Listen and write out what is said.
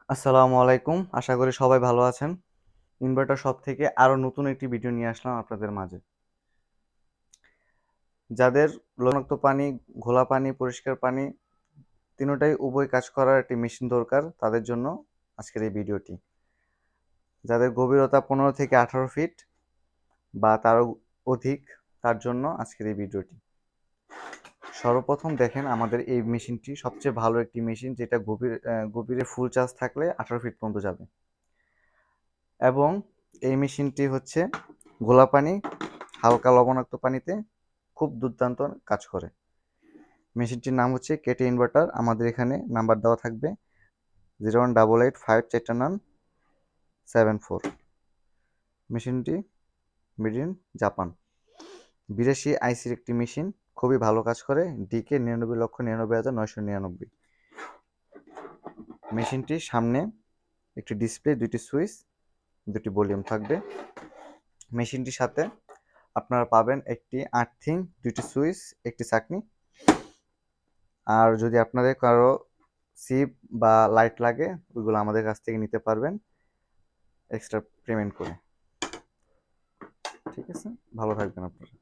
আসসালামু আলাইকুম। আশা করি সবাই ভালো আছেন। ইনভার্টার শপ থেকে আরো নতুন একটি ভিডিও নিয়ে আসলাম আপনাদের মাঝে। যাদের লবণাক্ত পানি, ঘোলা পানি, পরিষ্কার পানি তিনোটাই উভয় কাজ করার একটি মেশিন দরকার, তাদের জন্য আজকের এই ভিডিওটি। যাদের গভীরতা 15 থেকে 18 ফিট বা তারও অধিক, তার জন্য আজকের এই ভিডিওটি। সর্বপ্রথম দেখেন, আমাদের এই মেশিনটি সবচেয়ে ভালো একটি মেশিন, যেটা গভীরে ফুল চার্জ থাকলে 18 ফিট পর্যন্ত যাবে। এবং এই মেশিনটি হচ্ছে ঘোলা পানি, হালকা লবণাক্ত পানিতে খুব দুর্দান্ত কাজ করে। মেশিনটির নাম হচ্ছে কেটি ইনভার্টার। আমাদের এখানে নাম্বার দেওয়া থাকবে 0188547974। মেশিনটি মেড ইন জাপান, 82 আইসির একটি মেশিন, খুবই ভালো কাজ করে। ডিকে 99,99,999। মেশিনটির সামনে একটি ডিসপ্লে, দুইটি সুইচ, দুটি ভলিউম থাকবে। মেশিনটির সাথে আপনারা পাবেন একটি আর্থিং, দুইটি সুইচ, একটি চাকনি। আর যদি আপনাদের কারো সিপ বা লাইট লাগে, ওইগুলো আমাদের কাছ থেকে নিতে পারবেন এক্সট্রা পেমেন্ট করে। ঠিক আছে, ভালো থাকবেন আপনারা।